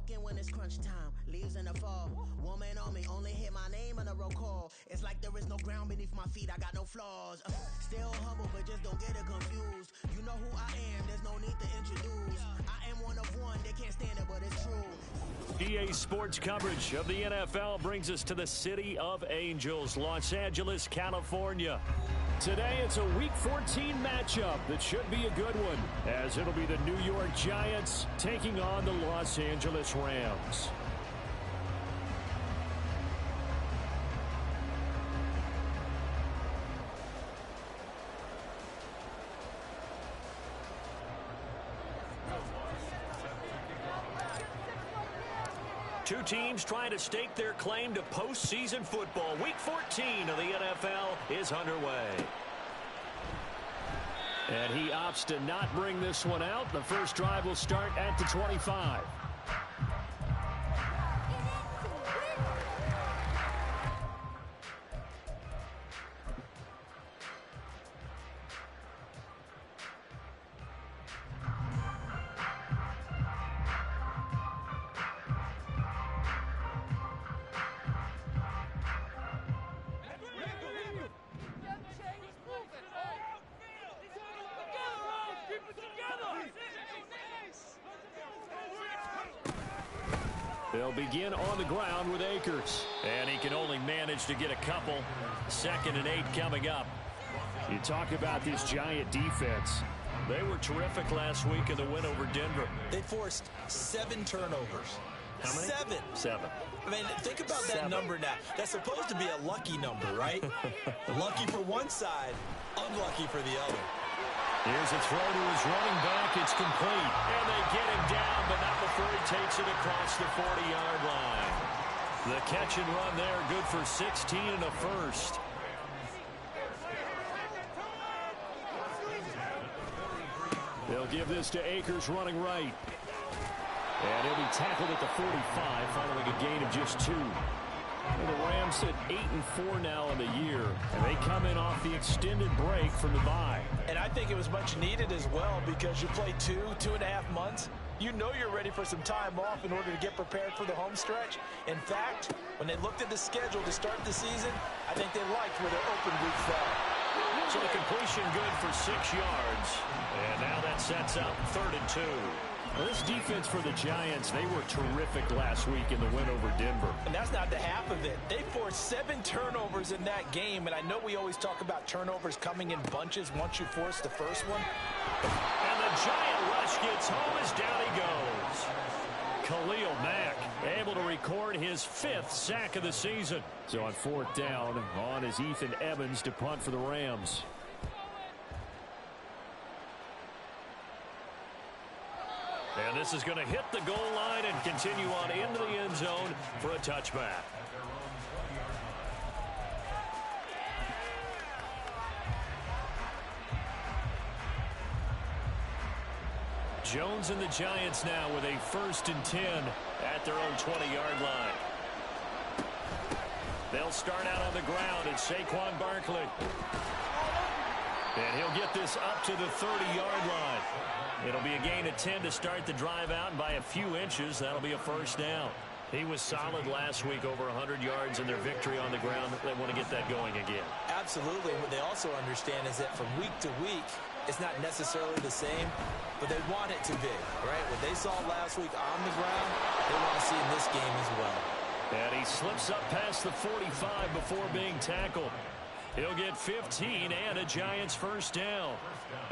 walking when it's crunch time. Leaves in the fall. Woman on me, only hit my name on a roll call. It's like there is no ground beneath my feet. I got no flaws. Still humble, but just don't get it confused. You know who I am. There's no need to introduce. I am one of one. They can't stand it, but it's true. EA Sports coverage of the NFL brings us to the City of Angels, Los Angeles, California. Today it's a Week 14 matchup that should be a good one, as it'll be the New York Giants taking on the Los Angeles Rams. Two teams trying to stake their claim to postseason football. Week 14 of the NFL is underway. And he opts to not bring this one out. The first drive will start at the 25. They'll begin on the ground with Akers. And he can only manage to get a couple. 2nd and 8 coming up. You talk about this Giant defense. They were terrific last week in the win over Denver. They forced 7 turnovers. How many? 7. I mean, think about that number now. That's supposed to be a lucky number, right? Lucky for one side, unlucky for the other. Here's a throw to his running back. It's complete. And they get him down, but not before he takes it across the 40-yard line. The catch and run there, good for 16 and a first. They'll give this to Akers running right. And he'll be tackled at the 45 following a gain of just 2. Well, the Rams sit 8-4 now in the year, and they come in off the extended break from the bye. And I think it was much needed as well, because you play 2.5 months. You know you're ready for some time off in order to get prepared for the home stretch. In fact, when they looked at the schedule to start the season, I think they liked where their open week fell. So the completion good for 6 yards. And now that sets up 3rd and 2. Well, this defense for the Giants, they were terrific last week in the win over Denver. And that's not the half of it. They forced 7 turnovers in that game, and I know we always talk about turnovers coming in bunches once you force the first one. And the Giant rush gets home as down he goes. Khalil Mack able to record his 5th sack of the season. So on 4th down, on is Ethan Evans to punt for the Rams. And this is going to hit the goal line and continue on into the end zone for a touchback. Jones and the Giants now with a 1st and 10 at their own 20-yard line. They'll start out on the ground. It's Saquon Barkley. And he'll get this up to the 30-yard line. It'll be a gain of 10 to start the drive out, and by a few inches, that'll be a 1st down. He was solid last week, over 100 yards in their victory on the ground. They want to get that going again. Absolutely. What they also understand is that from week to week, it's not necessarily the same, but they want it to be, right? What they saw last week on the ground, they want to see in this game as well. And he slips up past the 45 before being tackled. He'll get 15 and a Giants 1st down.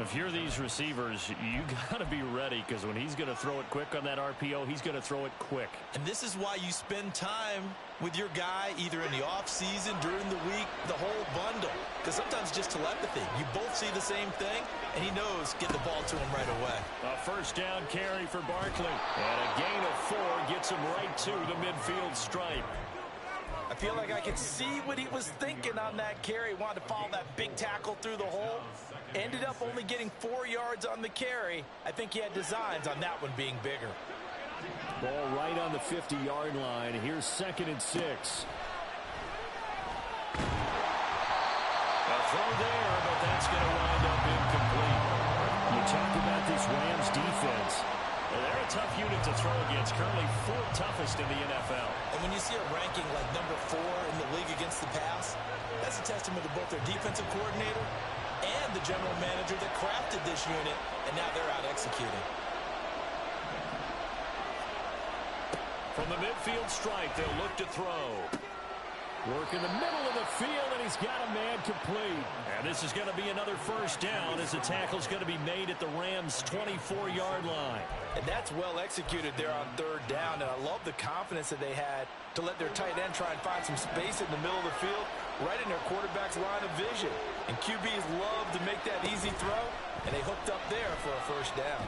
If you're these receivers, you got to be ready, because when he's going to throw it quick on that RPO, he's going to throw it quick. And this is why you spend time with your guy either in the offseason, during the week, the whole bundle. Because sometimes just telepathy. You both see the same thing, and he knows get the ball to him right away. A 1st down carry for Barkley. And a gain of 4 gets him right to the midfield stripe. I feel like I could see what he was thinking on that carry. Wanted to follow that big tackle through the hole. Ended up only getting 4 yards on the carry. I think he had designs on that one being bigger. Ball right on the 50-yard line. Here's 2nd and 6. A throw there, but that's going to wind up incomplete. You talk about this Rams defense. They're a tough unit to throw against. Currently fourth toughest in the NFL. And when you see a ranking like number 4 in the league against the pass, that's a testament to both their defensive coordinator and the general manager that crafted this unit, and now they're out executing. From the midfield stripe, they'll look to throw. Work in the middle of the field, and he's got a man complete. And this is going to be another first down as the tackle's going to be made at the Rams' 24-yard line. And that's well executed there on third down, and I love the confidence that they had to let their tight end try and find some space in the middle of the field, right in their quarterback's line of vision. And QBs love to make that easy throw, and they hooked up there for a first down.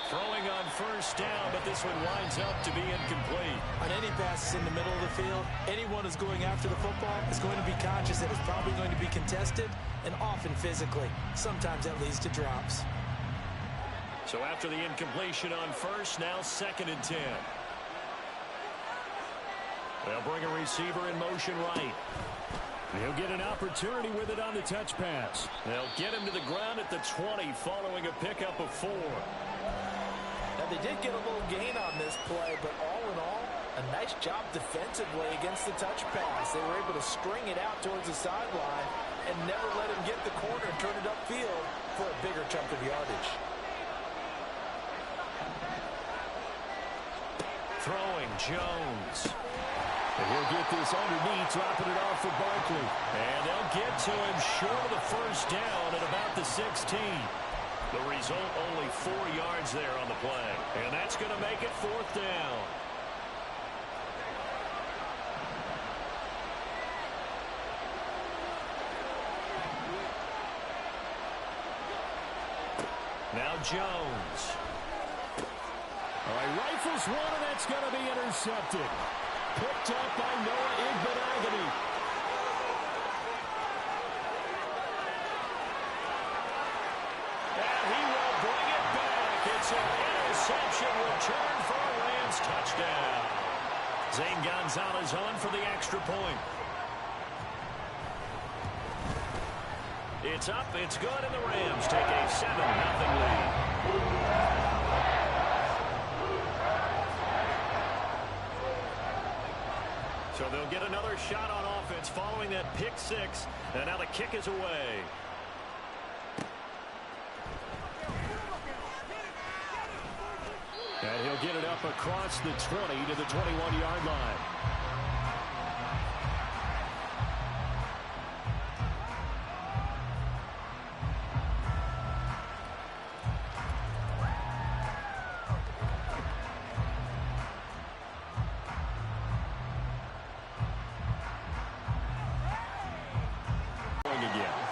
Throwing on first down, but this one winds up to be incomplete. On any passes in the middle of the field, anyone who's going after the football is going to be conscious that it's probably going to be contested, and often physically. Sometimes that leads to drops. So after the incompletion on first, now 2nd and 10. They'll bring a receiver in motion right. He'll get an opportunity with it on the touch pass. They'll get him to the ground at the 20 following a pickup of 4. Now, they did get a little gain on this play, but all in all, a nice job defensively against the touch pass. They were able to string it out towards the sideline and never let him get the corner and turn it upfield for a bigger chunk of yardage. Throwing Jones. And he'll get this underneath, dropping it off for Barkley. And they'll get to him short of the first down at about the 16. The result, only 4 yards there on the play. And that's going to make it 4th down. Now Jones. All right, rifles one, and that's going to be intercepted. Picked up by Noah Igbenogany. And he will bring it back. It's an interception return for a Rams touchdown. Zane Gonzalez on for the extra point. It's up, it's good, and the Rams take a 7-0 lead. So they'll get another shot on offense following that pick 6, and now the kick is away. And he'll get it up across the 20 to the 21-yard line.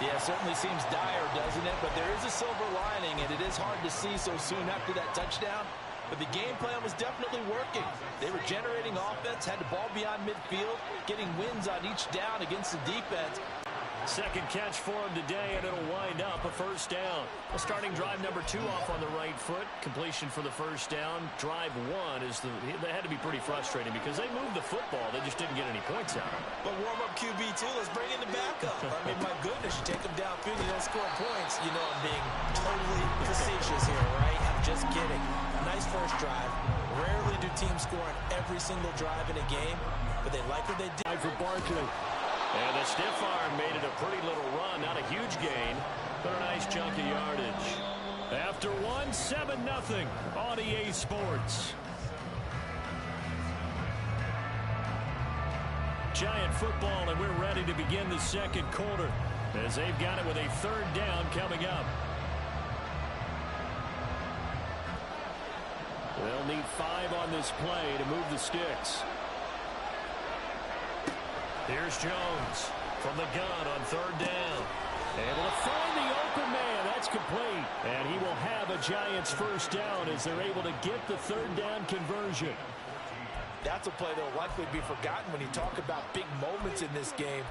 Yeah, it certainly seems dire, doesn't it? But there is a silver lining, and it is hard to see so soon after that touchdown. But the game plan was definitely working. They were generating offense, had the ball beyond midfield, getting wins on each down against the defense. Second catch for him today, and it'll wind up a first down. Well, starting drive number 2 off on the right foot. Completion for the first down. Drive 1 is they had to be pretty frustrating because they moved the football. They just didn't get any points out of it. But warm-up QB2, let's bring in the backup. I mean, my goodness, you take them downfield, you don't score points. You know I'm being totally facetious here, right? I'm just kidding. Nice first drive. Rarely do teams score on every single drive in a game, but they like what they did. For Barkley. And the stiff arm made it a pretty little run. Not a huge gain, but a nice chunk of yardage. After 1, 7-0 on EA Sports. Giant football, and we're ready to begin the second quarter as they've got it with a third down coming up. They'll need 5 on this play to move the sticks. Here's Jones from the gun on third down. Able to find the open man. That's complete. And he will have a Giants first down as they're able to get the third down conversion. That's a play that will likely be forgotten when you talk about big moments in this game.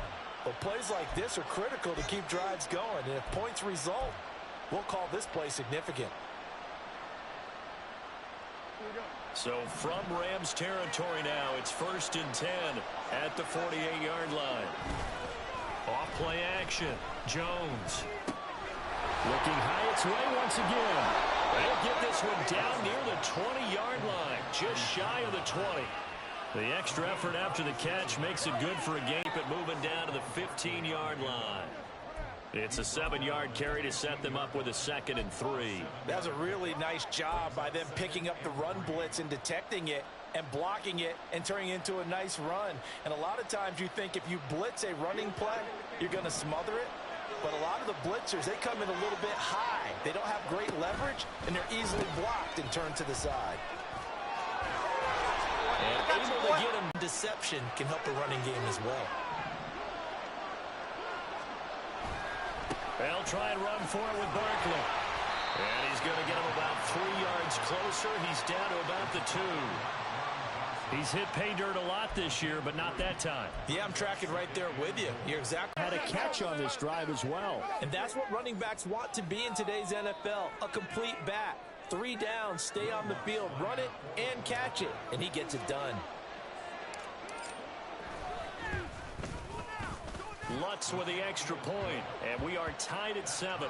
But plays like this are critical to keep drives going. And if points result, we'll call this play significant. So from Rams territory now, it's 1st and 10 at the 48-yard line. Off play action. Jones. Looking high its way once again. They'll get this one down near the 20-yard line, just shy of the 20. The extra effort after the catch makes it good for a gain, but moving down to the 15-yard line. It's a 7-yard carry to set them up with a 2nd and 3. That's a really nice job by them picking up the run blitz and detecting it and blocking it and turning it into a nice run. And a lot of times you think if you blitz a running play, you're going to smother it. But a lot of the blitzers, they come in a little bit high. They don't have great leverage, and they're easily blocked and turned to the side. And able to get him deception can help a running game as well. They'll try and run for it with Barkley. And he's going to get him about 3 yards closer. He's down to about the 2. He's hit pay dirt a lot this year, but not that time. Yeah, I'm tracking right there with you. You're exactly had a catch on this drive as well. And that's what running backs want to be in today's NFL, a complete back. 3 downs, stay on the field, run it, and catch it. And he gets it done. Lutz with the extra point, and we are tied at 7.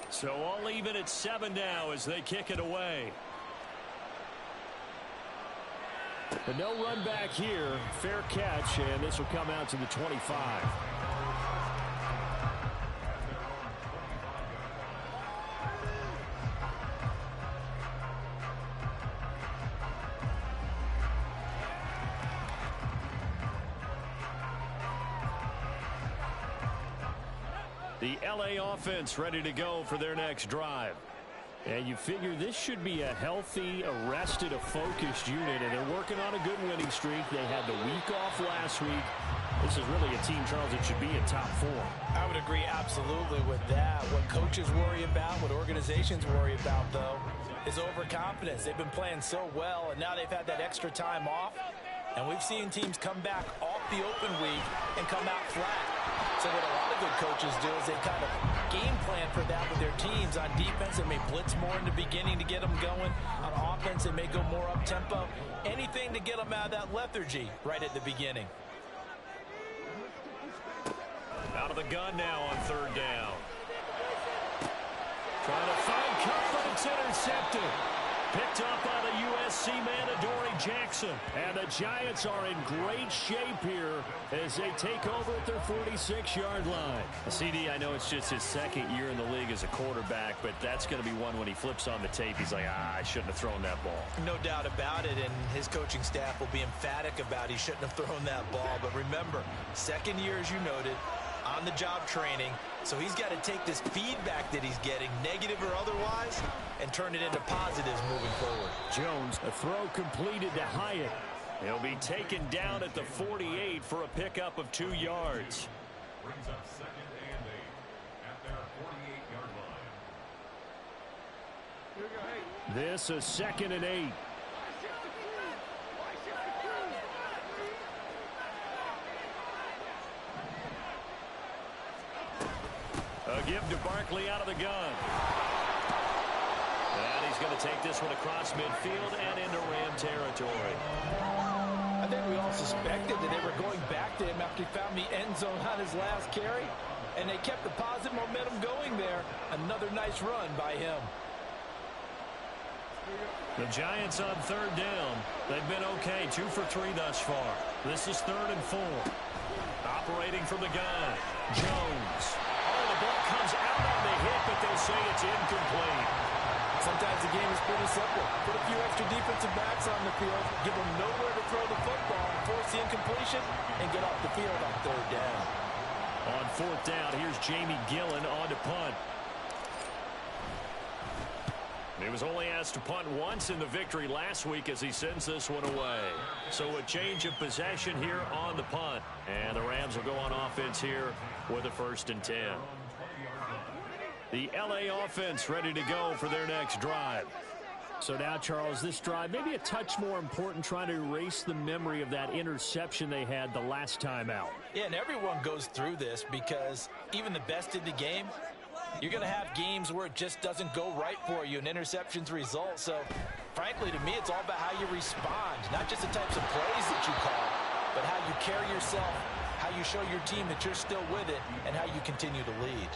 So all even at 7 now as they kick it away. But no run back here. Fair catch, and this will come out to the 25. The LA offense ready to go for their next drive. And you figure this should be a healthy, arrested, a focused unit, and they're working on a good winning streak. They had the week off last week. This is really a team, Charles, that should be in top 4. I would agree absolutely with that. What coaches worry about, what organizations worry about, though, is overconfidence. They've been playing so well, and now they've had that extra time off. And we've seen teams come back off the open week and come out flat. So what a lot of good coaches do is they kind of game plan for that with their teams. On defense, they may blitz more in the beginning to get them going. On offense, they may go more up-tempo. Anything to get them out of that lethargy right at the beginning. Out of the gun now on 3rd down. Trying to find Cup, but it's intercepted. Picked up by the USC man, Adoree Jackson. And the Giants are in great shape here as they take over at their 46-yard line. CD, I know it's just his 2nd year in the league as a quarterback, but that's going to be one when he flips on the tape. He's like, I shouldn't have thrown that ball. No doubt about it, and his coaching staff will be emphatic about he shouldn't have thrown that ball. But remember, 2nd year, as you noted, on-the-job training. So he's got to take this feedback that he's getting, negative or otherwise, and turn it into positives moving forward. Jones, a throw completed to Hyatt. He'll be taken down at the 48 for a pickup of 2 yards. Brings up 2nd and 8 at their 48-yard line. This is 2nd and 8. A give to Barkley out of the gun. And he's going to take this one across midfield and into Ram territory. I think we all suspected that they were going back to him after he found the end zone on his last carry. And they kept the positive momentum going there. Another nice run by him. The Giants on 3rd down. They've been okay. 2 for 3 thus far. This is 3rd and 4. Operating from the gun. Jones. The ball comes out on the hit, but they'll say it's incomplete. Sometimes the game is pretty simple. Put a few extra defensive backs on the field, give them nowhere to throw the football, force the incompletion, and get off the field on 3rd down. On 4th down, here's Jamie Gillen on to punt. He was only asked to punt once in the victory last week as he sends this one away. So a change of possession here on the punt. And the Rams will go on offense here with a 1st and 10. The LA offense ready to go for their next drive. So now, Charles, this drive maybe a touch more important, trying to erase the memory of that interception they had the last time out. Yeah, and everyone goes through this because even the best in the game, you're going to have games where it just doesn't go right for you and interceptions result. So, frankly, to me, it's all about how you respond, not just the types of plays that you call, but how you carry yourself, how you show your team that you're still with it, and how you continue to lead.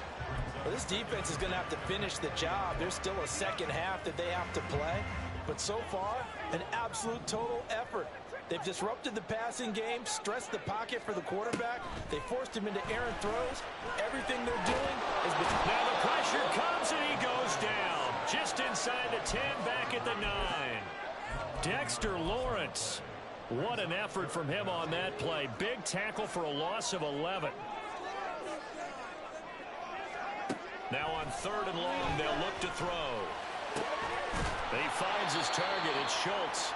Well, this defense is going to have to finish the job. There's still a second half that they have to play. But so far, an absolute total effort. They've disrupted the passing game, stressed the pocket for the quarterback. They forced him into errant throws. Everything they're doing is... Now the pressure comes and he goes down. Just inside the 10, back at the 9. Dexter Lawrence. What an effort from him on that play. Big tackle for a loss of 11. Now on 3rd and long, they'll look to throw. He finds his target. It's Schultz.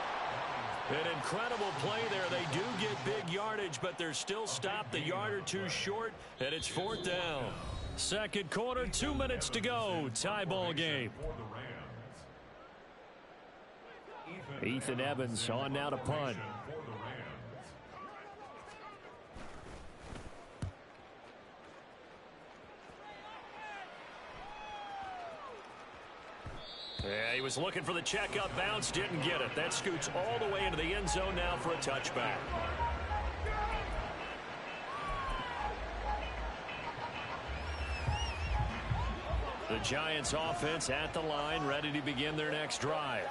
An incredible play there. They do get big yardage, but they're still stopped a yard or two short, and it's 4th down. Second quarter, 2 minutes to go. Tie ball game. Ethan Evans on now to punt. Yeah, he was looking for the checkup bounce, didn't get it. That scoots all the way into the end zone now for a touchback. The Giants offense at the line, ready to begin their next drive.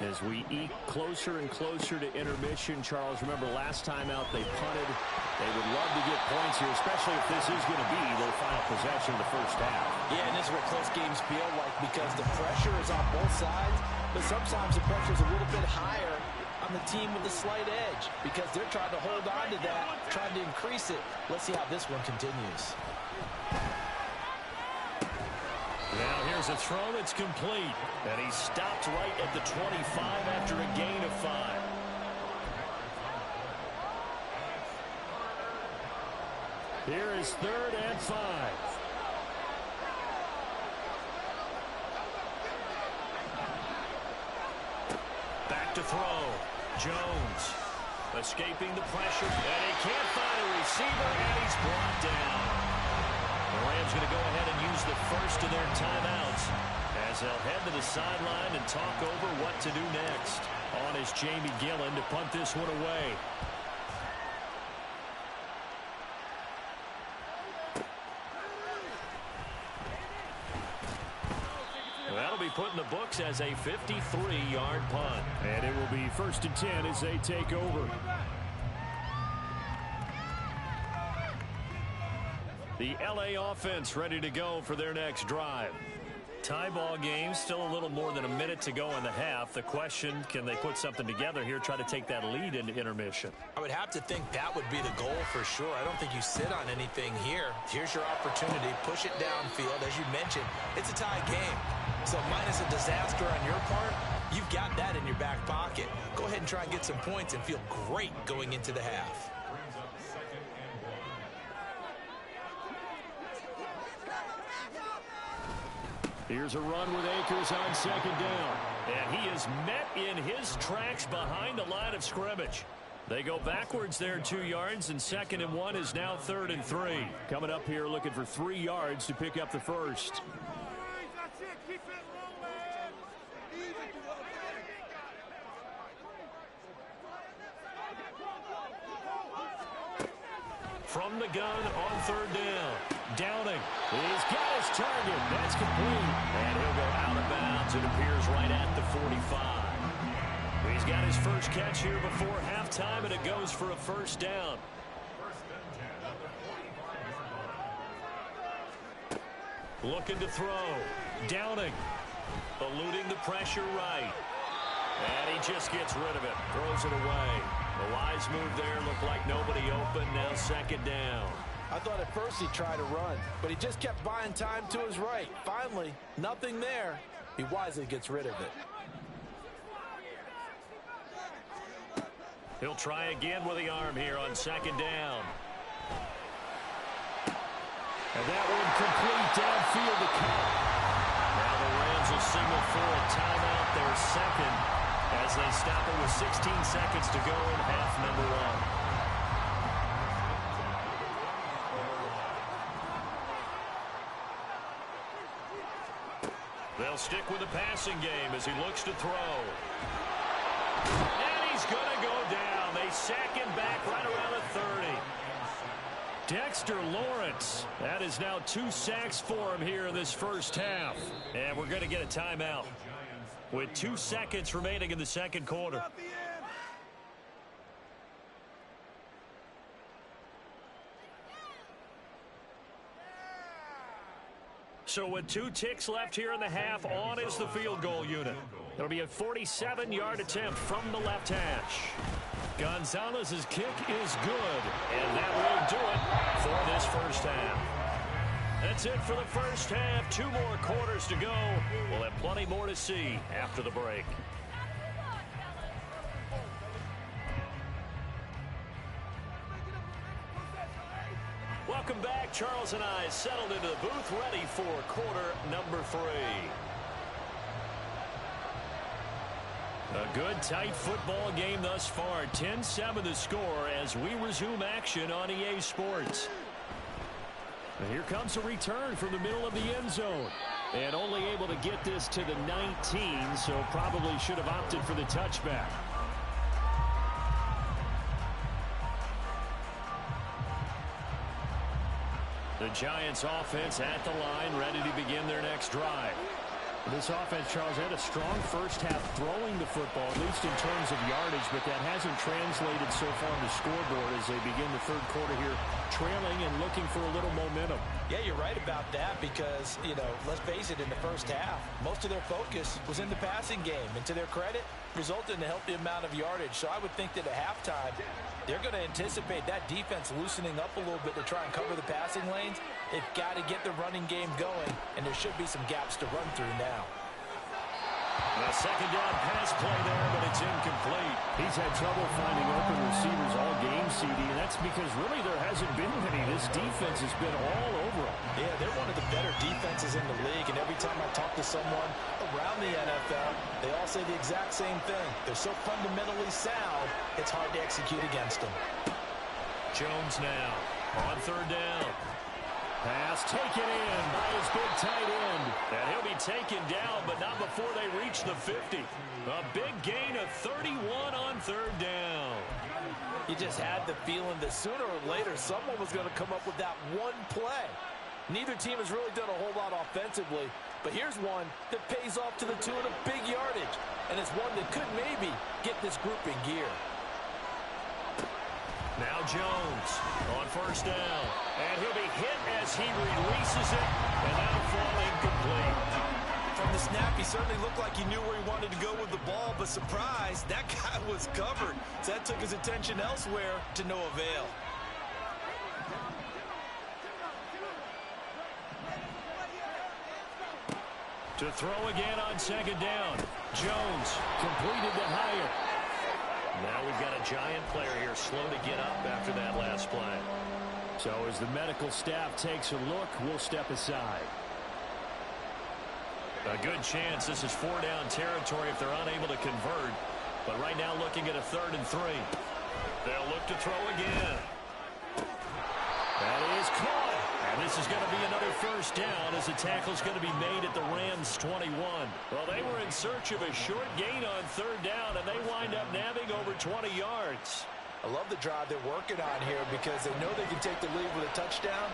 As we eke closer and closer to intermission, Charles, remember last time out they punted. They would love to get points here, especially if this is going to be their final possession of the first half. Yeah, and this is what close games feel like because the pressure is on both sides, but sometimes the pressure is a little bit higher on the team with a slight edge because they're trying to hold on to that, trying to increase it. Let's see how this one continues. Now here's a throw that's complete, and he stopped right at the 25 after a gain of 5. Here is 3rd and 5. Back to throw. Jones escaping the pressure, and he can't find a receiver, and he's brought down. The Rams going to go ahead and use the first of their timeouts as they'll head to the sideline and talk over what to do next. On is Jamie Gillen to punt this one away. That'll be put in the books as a 53-yard punt. And it will be 1st and 10 as they take over. The LA offense ready to go for their next drive. Tie ball game, still a little more than a minute to go in the half. The question, can they put something together here, try to take that lead into intermission? I would have to think that would be the goal for sure. I don't think you sit on anything here. Here's your opportunity. Push it downfield. As you mentioned, it's a tie game. So minus a disaster on your part, you've got that in your back pocket. Go ahead and try and get some points and feel great going into the half. Here's a run with Akers on 2nd down. And he is met in his tracks behind the line of scrimmage. They go backwards there 2 yards, and 2nd and 1 is now 3rd and 3. Coming up here looking for 3 yards to pick up the first. From the gun on 3rd down. Downing. He's got his target. That's complete. And he'll go out of bounds. It appears right at the 45. He's got his first catch here before halftime, and it goes for a 1st down. Looking to throw. Downing. Eluding the pressure right. And he just gets rid of it. Throws it away. The wise move there. Looked like nobody open. Now 2nd down. I thought at first he'd try to run, but he just kept buying time to his right. Finally, nothing there. He wisely gets rid of it. He'll try again with the arm here on 2nd down. And that one complete downfield to Cobb. Now the Rams will signal for a timeout, their second, as they stop it with 16 seconds to go in half number one. They'll stick with the passing game as he looks to throw. And he's going to go down. They sack him back right around the 30. Dexter Lawrence. That is now 2 sacks for him here in this first half. And we're going to get a timeout with 2 seconds remaining in the second quarter. So with 2 ticks left here in the half, on is the field goal unit. It'll be a 47-yard attempt from the left hash. Gonzalez's kick is good, and that will do it for this first half. That's it for the first half. 2 more quarters to go. We'll have plenty more to see after the break. Welcome back. Charles and I settled into the booth, ready for quarter number 3. A good, tight football game thus far. 10-7 the score as we resume action on EA Sports. And here comes a return from the middle of the end zone. And only able to get this to the 19, so probably should have opted for the touchback. The Giants offense at the line, ready to begin their next drive. This offense, Charles, had a strong first half throwing the football, at least in terms of yardage, but that hasn't translated so far on the scoreboard as they begin the third quarter here, trailing and looking for a little momentum. Yeah, you're right about that because, let's face it, in the first half, most of their focus was in the passing game. And to their credit, resulted in a healthy amount of yardage. So I would think that at halftime, they're going to anticipate that defense loosening up a little bit to try and cover the passing lanes. They've got to get the running game going, and there should be some gaps to run through now. A second down pass play there, but it's incomplete. He's had trouble finding open receivers all game, CD, and that's because really there hasn't been many. This defense has been all over them. Yeah, they're one of the better defenses in the league, and every time I talk to someone around the NFL, they all say the exact same thing. They're so fundamentally sound, it's hard to execute against them. Jones now on third down. Pass taken in by his big tight end. And he'll be taken down, but not before they reach the 50. A big gain of 31 on third down. You just had the feeling that sooner or later someone was going to come up with that one play. Neither team has really done a whole lot offensively, but here's one that pays off to the tune of big yardage. And it's one that could maybe get this group in gear. Now Jones on first down. And he'll be hit as he releases it. And that'll fall incomplete. From the snap, he certainly looked like he knew where he wanted to go with the ball, but surprise, that guy was covered. So that took his attention elsewhere to no avail. To throw again on second down. Jones completed the hire. Now we've got a Giant player here slow to get up after that last play. So as the medical staff takes a look, we'll step aside. A good chance this is 4-down territory if they're unable to convert. But right now looking at a 3rd and 3. They'll look to throw again. That is caught. And this is going to be another first down as the tackle's going to be made at the Rams' 21. Well, they were in search of a short gain on third down, and they wind up nabbing over 20 yards. I love the drive they're working on here because they know they can take the lead with a touchdown.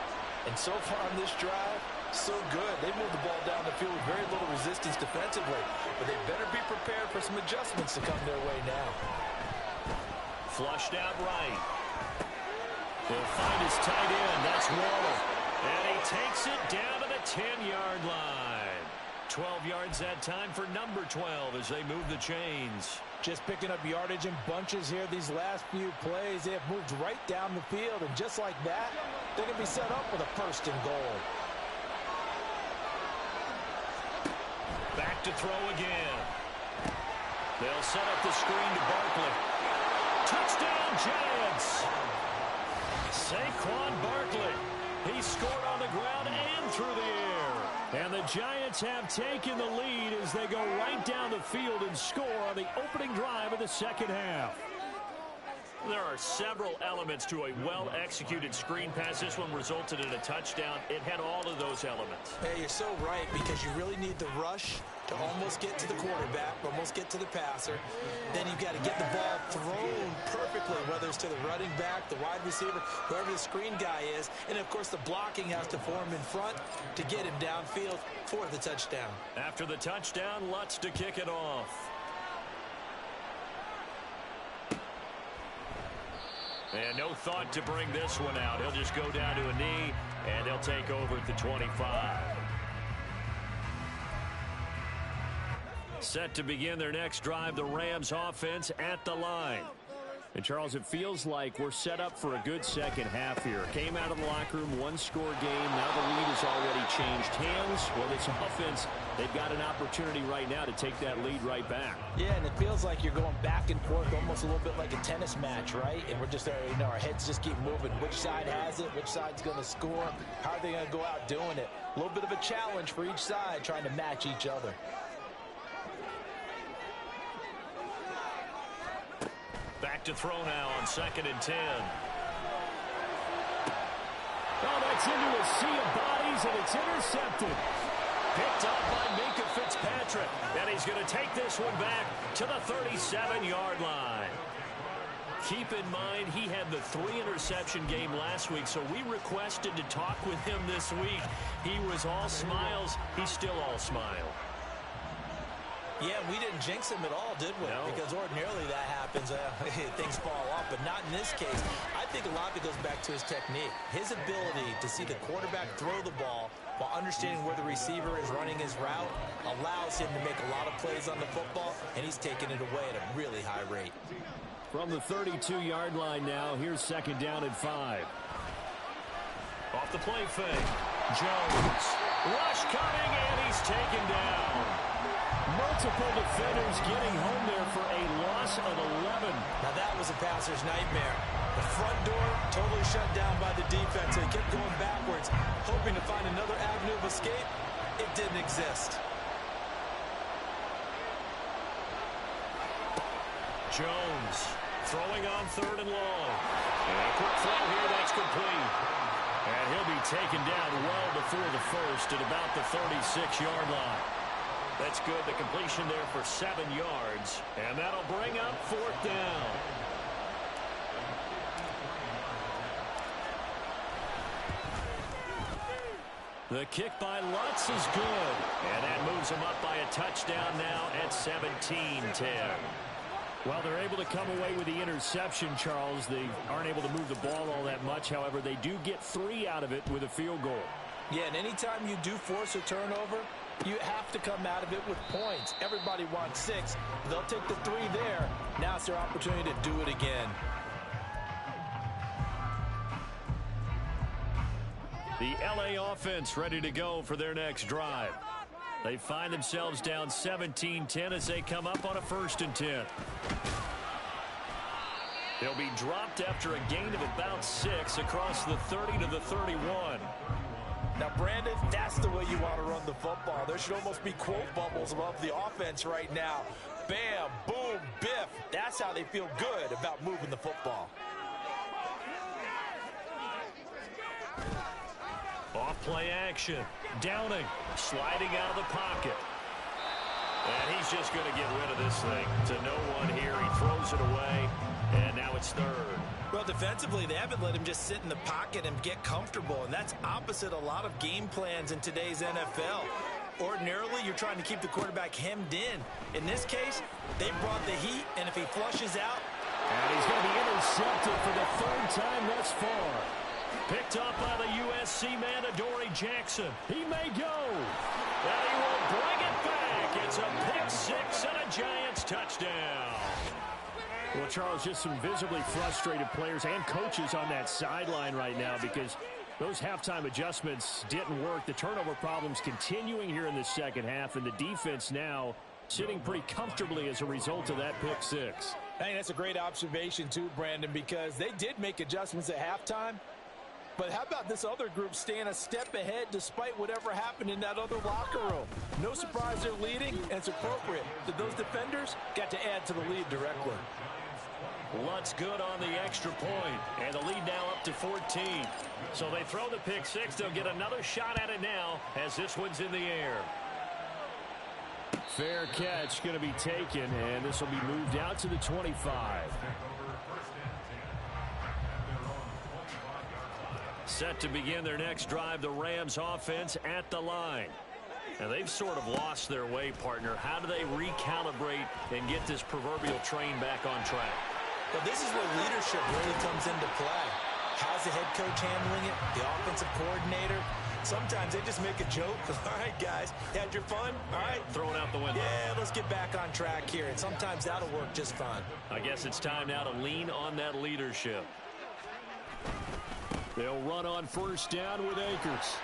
And so far on this drive, so good. They moved the ball down the field with very little resistance defensively. But they better be prepared for some adjustments to come their way now. Flushed out right. They'll find his tight end. That's Waller. And he takes it down to the 10-yard line. 12 yards that time for number 12 as they move the chains. Just picking up yardage in bunches here these last few plays. They have moved right down the field, and just like that, they're going to be set up with a 1st and goal. Back to throw again. They'll set up the screen to Barkley. Touchdown, Giants! Saquon Barkley. He scored on the ground and through the air. And the Giants have taken the lead as they go right down the field and score on the opening drive of the second half. There are several elements to a well-executed screen pass. This one resulted in a touchdown. It had all of those elements. Hey, you're so right, because you really need the rush to almost get to the quarterback, almost get to the passer. Then you've got to get the ball thrown perfectly, whether it's to the running back, the wide receiver, whoever the screen guy is. And, of course, the blocking has to form in front to get him downfield for the touchdown. After the touchdown, Lutz to kick it off. And no thought to bring this one out. He'll just go down to a knee, and they'll take over at the 25. Set to begin their next drive, the Rams offense at the line. And, Charles, it feels like we're set up for a good second half here. Came out of the locker room, one-score game. Now the lead has already changed hands. Well, this offense, they've got an opportunity right now to take that lead right back. Yeah, and it feels like you're going back and forth, almost a little bit like a tennis match, right? And we're just, our heads just keep moving. Which side has it? Which side's going to score? How are they going to go out doing it? A little bit of a challenge for each side, trying to match each other. Back to throw now on 2nd and 10. Oh, that's into a sea of bodies, and it's intercepted. Picked up by Minkah Fitzpatrick. And he's going to take this one back to the 37-yard line. Keep in mind, he had the 3-interception game last week, so we requested to talk with him this week. He was all smiles. He's still all smile. Yeah, we didn't jinx him at all, did we? No. Because ordinarily that happens. Things fall off, but not in this case. I think a lot of it goes back to his technique. His ability to see the quarterback throw the ball while understanding where the receiver is running his route allows him to make a lot of plays on the football, and he's taking it away at a really high rate. From the 32-yard line now, here's 2nd down and 5. Off the play fake. Jones. Rush coming, and he's taken down. Multiple defenders getting home there for a loss of 11. Now that was a passer's nightmare. The front door totally shut down by the defense. They kept going backwards, hoping to find another avenue of escape. It didn't exist. Jones throwing on 3rd and long. And a quick throw here, that's complete. And he'll be taken down well before the first at about the 36-yard line. That's good. The completion there for 7 yards. And that'll bring up 4th down. The kick by Lutz is good. And that moves him up by a touchdown now at 17-10. Well, they're able to come away with the interception, Charles. They aren't able to move the ball all that much. However, they do get 3 out of it with a field goal. Yeah, and anytime you do force a turnover, you have to come out of it with points. Everybody wants 6. They'll take the 3 there. Now it's their opportunity to do it again. The LA offense ready to go for their next drive. They find themselves down 17-10 as they come up on a 1st and 10. They'll be dropped after a gain of about 6 across the 30 to the 31. Now, Brandon, that's the way you want to run the football. There should almost be quote bubbles above the offense right now. Bam, boom, biff. That's how they feel good about moving the football. Off play action. Downing, sliding out of the pocket. And he's just going to get rid of this thing to no one here. He throws it away, and now it's 3rd. Well, defensively, they haven't let him just sit in the pocket and get comfortable, and that's opposite a lot of game plans in today's NFL. Ordinarily, you're trying to keep the quarterback hemmed in. In this case, they brought the heat, and if he flushes out... And he's going to be intercepted for the 3rd time thus far. Picked up by the USC man, Adoree Jackson. He may go. And he will bring it back. It's a pick 6 and a Giants touchdown. Well, Charles, just some visibly frustrated players and coaches on that sideline right now because those halftime adjustments didn't work. The turnover problems continuing here in the second half, and the defense now sitting pretty comfortably as a result of that pick 6. I think that's a great observation too, Brandon, because they did make adjustments at halftime, But how about this other group staying a step ahead despite whatever happened in that other locker room? No surprise they're leading, and it's appropriate that those defenders got to add to the lead directly. Lutz good on the extra point, and the lead now up to 14. So they throw the pick six. They'll get another shot at it now as this one's in the air. Fair catch going to be taken, and this will be moved out to the 25. Set to begin their next drive, the Rams offense at the line. And they've sort of lost their way, partner. How do they recalibrate and get this proverbial train back on track? Well, this is where leadership really comes into play. How's the head coach handling it? The offensive coordinator? Sometimes they just make a joke. All right, guys, you had your fun? All right. Throw it out the window. Yeah, let's get back on track here. And sometimes that'll work just fine. I guess it's time now to lean on that leadership. They'll run on first down with Akers.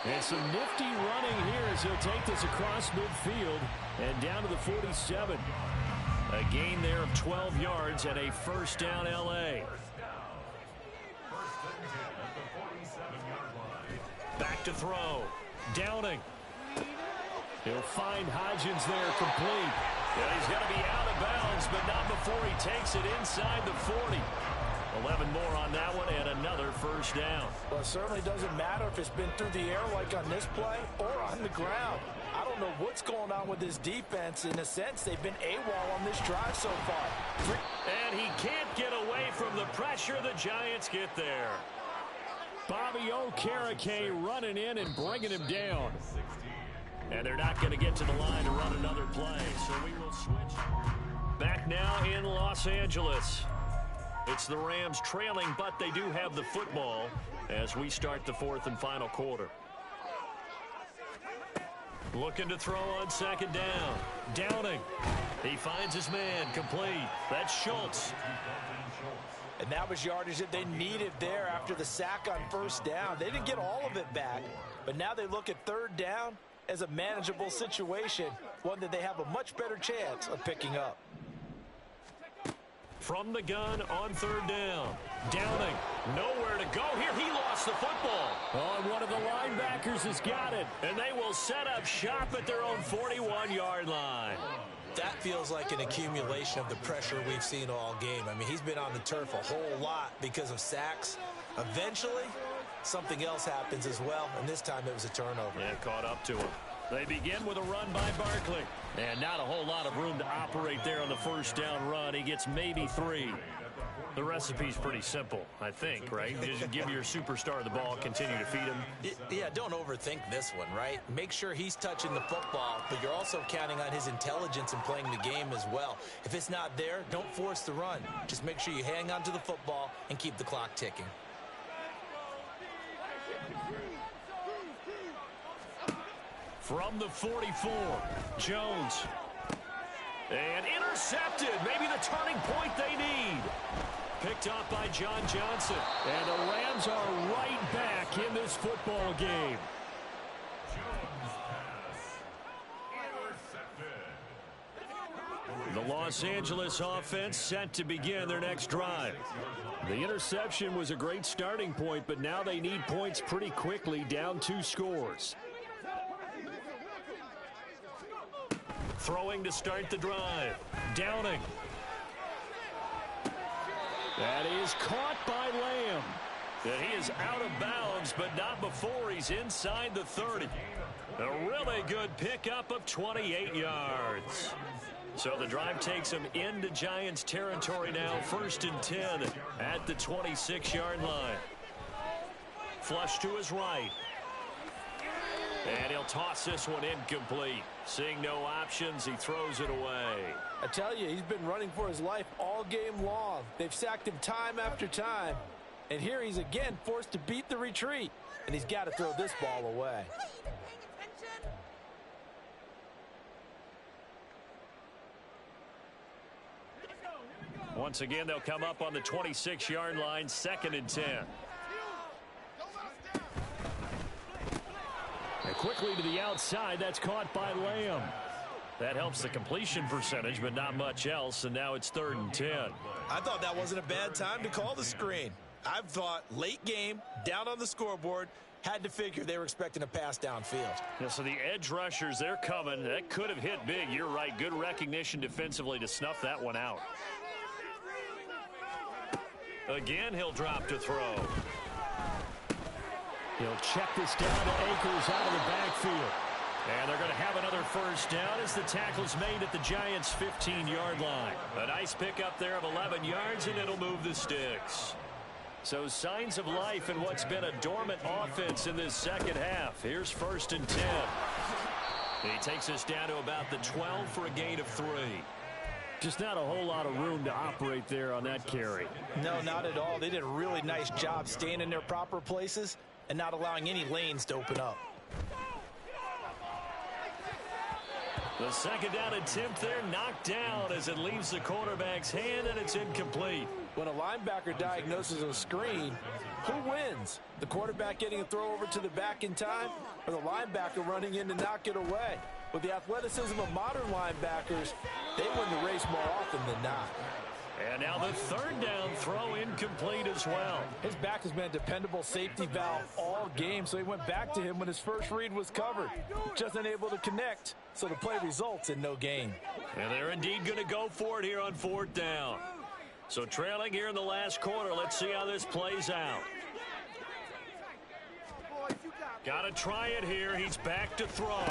And some nifty running here as he'll take this across midfield and down to the 47. A gain there of 12 yards and a first down L.A. Back to throw. Downing. He'll find Hodgins there complete. And he's going to be out of bounds, but not before he takes it inside the 40. 11 more on that one and another first down. Well, it certainly doesn't matter if it's been through the air like on this play or on the ground. I don't know what's going on with this defense. In a sense, they've been AWOL on this drive so far. And he can't get away from the pressure. The Giants get there. Bobby Okereke running in and bringing him down. And they're not going to get to the line to run another play. So we will switch. Back now in Los Angeles. It's the Rams trailing, but they do have the football as we start the fourth and final quarter. Looking to throw on second down. Downing. He finds his man complete. That's Schultz. And that was yardage that they needed there after the sack on first down. They didn't get all of it back, but now they look at third down as a manageable situation, one that they have a much better chance of picking up. From the gun on third down. Downing. Nowhere to go here. He lost the football. Oh, and one of the linebackers has got it. And they will set up shop at their own 41-yard line. That feels like an accumulation of the pressure we've seen all game. I mean, he's been on the turf a whole lot because of sacks. Eventually, something else happens as well, and this time it was a turnover. Yeah, caught up to him. They begin with a run by Barkley. And not a whole lot of room to operate there on the first down run. He gets maybe 3. The recipe's pretty simple, I think, right? Just give your superstar the ball, continue to feed him. Yeah, don't overthink this one, right? Make sure he's touching the football, but you're also counting on his intelligence in playing the game as well. If it's not there, don't force the run. Just make sure you hang on to the football and keep the clock ticking. From the 44, Jones. And intercepted. Maybe the turning point they need. Picked up by John Johnson. And the Rams are right back in this football game. The Los Angeles offense set to begin their next drive. The interception was a great starting point, but now they need points pretty quickly, down 2 scores. Throwing to start the drive. Downing. That is caught by Lamb. And he is out of bounds, but not before he's inside the 30. A really good pickup of 28 yards. So the drive takes him into Giants territory now, 1st and 10 at the 26-yard line. Flush to his right. And he'll toss this one incomplete. Seeing no options, he throws it away. I tell you, he's been running for his life all game long. They've sacked him time after time. And here he's again forced to beat the retreat. And he's got to throw this ball away. Once again, they'll come up on the 26-yard line, 2nd and 10. And quickly to the outside, that's caught by Lamb. That helps the completion percentage, but not much else, and now it's 3rd and 10. I thought that wasn't a bad time to call the screen. I've thought late game, down on the scoreboard, had to figure they were expecting a pass downfield. Yeah, so the edge rushers, they're coming. That could have hit big. You're right. Good recognition defensively to snuff that one out. Again, he'll drop to throw. He'll check this down to Akers out of the backfield. And they're going to have another first down as the tackle's made at the Giants' 15-yard line. A nice pickup there of 11 yards, and it'll move the sticks. So signs of life in what's been a dormant offense in this second half. Here's 1st and 10. He takes us down to about the 12 for a gain of 3. Just not a whole lot of room to operate there on that carry. No, not at all. They did a really nice job staying in their proper places and not allowing any lanes to open up. The second down attempt there knocked down as it leaves the quarterback's hand, and it's incomplete. When a linebacker diagnoses a screen, who wins? The quarterback getting a throw over to the back in time, or the linebacker running in to knock it away? With the athleticism of modern linebackers, they win the race more often than not. And now the 3rd down throw incomplete as well. His back has been a dependable safety valve all game, so he went back to him when his first read was covered. Just unable to connect, so the play results in no gain. And they're indeed going to go for it here on 4th down. So trailing here in the last quarter, let's see how this plays out. Got to try it here. He's back to throw.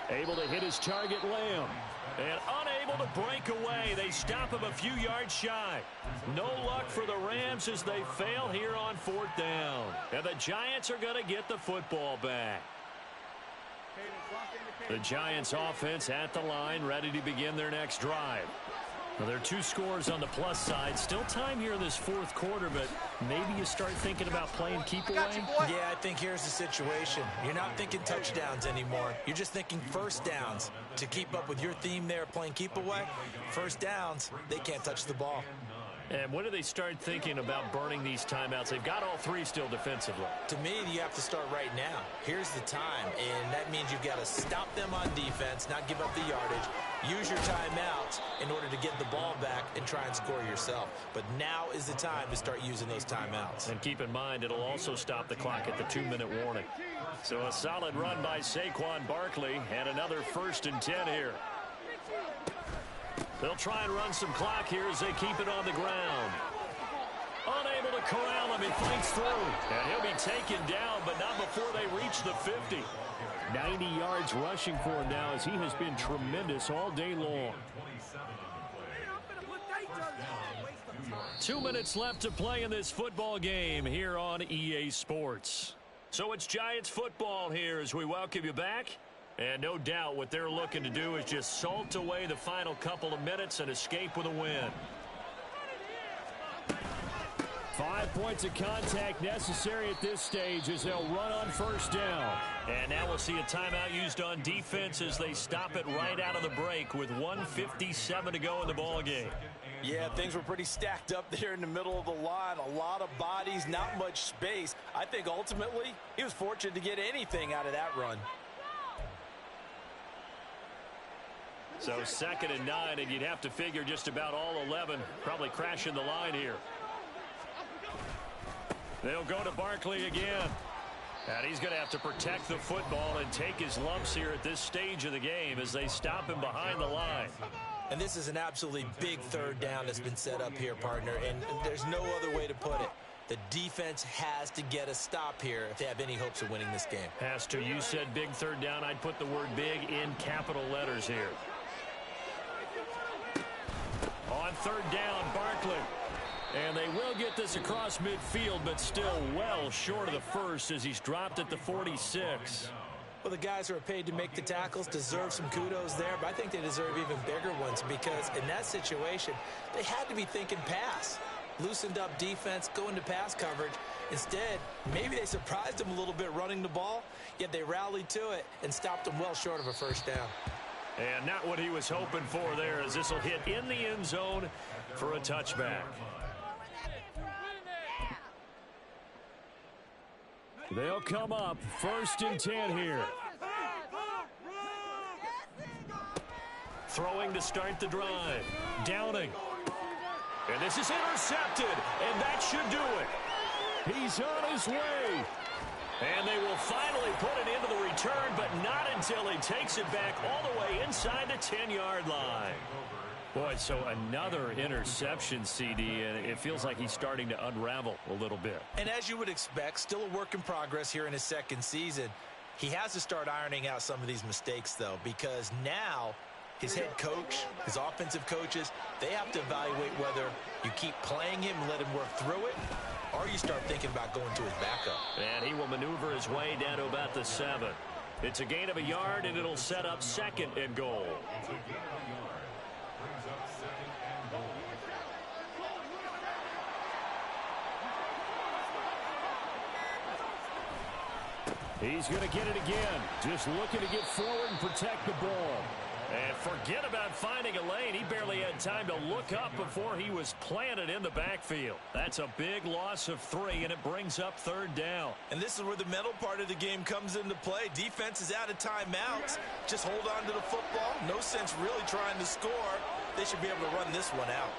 Able to hit his target, Lamb. And unable to break away. They stop him a few yards shy. No luck for the Rams as they fail here on 4th down. And the Giants are going to get the football back. The Giants offense at the line, ready to begin their next drive. Well, there are 2 scores on the plus side. Still time here in this 4th quarter, but maybe you start thinking about playing keep away? Yeah, I think here's the situation. You're not thinking touchdowns anymore. You're just thinking first downs. To keep up with your theme there, playing keep away, first downs, they can't touch the ball. And when do they start thinking about burning these timeouts? They've got all 3 still defensively. To me, you have to start right now. Here's the time, and that means you've got to stop them on defense, not give up the yardage, use your timeouts in order to get the ball back and try and score yourself. But now is the time to start using those timeouts. And keep in mind, it'll also stop the clock at the 2-minute warning. So a solid run by Saquon Barkley, and another 1st and 10 here. They'll try and run some clock here as they keep it on the ground. Unable to corral him. He fights through. And he'll be taken down, but not before they reach the 50. 90 yards rushing for him now as he has been tremendous all day long. 2 minutes left to play in this football game here on EA Sports. So it's Giants football here as we welcome you back. And no doubt what they're looking to do is just salt away the final couple of minutes and escape with a win. 5 points of contact necessary at this stage as they'll run on 1st down. And now we'll see a timeout used on defense as they stop it right out of the break with 1:57 to go in the ballgame. Yeah, things were pretty stacked up there in the middle of the line. A lot of bodies, not much space. I think ultimately he was fortunate to get anything out of that run. So 2nd and 9, and you'd have to figure just about all 11 probably crashing the line here. They'll go to Barkley again. And he's going to have to protect the football and take his lumps here at this stage of the game as they stop him behind the line. And this is an absolutely big 3rd down that's been set up here, partner, and there's no other way to put it. The defense has to get a stop here if they have any hopes of winning this game. Has to. You said big 3rd down. I'd put the word big in capital letters here. On 3rd down, Barkley. And they will get this across midfield, but still well short of the first as he's dropped at the 46. Well, the guys who are paid to make the tackles deserve some kudos there, but I think they deserve even bigger ones because in that situation, they had to be thinking pass. Loosened up defense, going to pass coverage. Instead, maybe they surprised him a little bit running the ball, yet they rallied to it and stopped him well short of a 1st down. And not what he was hoping for there as this will hit in the end zone for a touchback. They'll come up 1st and 10 here. Throwing to start the drive. Downing. And this is intercepted, and that should do it. He's on his way. And they will finally put it into the return, but not until he takes it back all the way inside the 10-yard line. Boy, so another interception, CD, and it feels like he's starting to unravel a little bit. And as you would expect, still a work in progress here in his second season. He has to start ironing out some of these mistakes, though, because now his head coach, his offensive coaches, they have to evaluate whether you keep playing him and let him work through it, or you start thinking about going to his backup. And he will maneuver his way down to about the 7. It's a gain of a yard, and it'll set up 2nd and goal. He's going to get it again. Just looking to get forward and protect the ball. And forget about finding a lane. He barely had time to look up before he was planted in the backfield. That's a big loss of 3, and it brings up 3rd down. And this is where the mental part of the game comes into play. Defense is out of timeouts. Just hold on to the football. No sense really trying to score. They should be able to run this one out.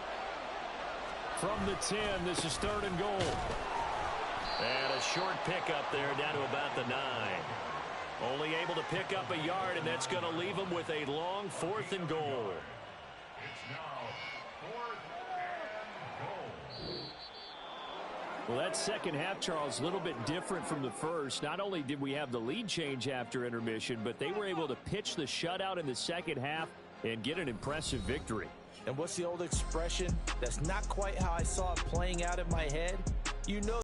From the 10, this is 3rd and goal. And a short pickup there down to about the 9. Only able to pick up a yard, and that's going to leave him with a long 4th and goal. It's now 4th and goal. Well, that second half, Charles, a little bit different from the first. Not only did we have the lead change after intermission, but they were able to pitch the shutout in the second half and get an impressive victory. And what's the old expression? That's not quite how I saw it playing out in my head. You know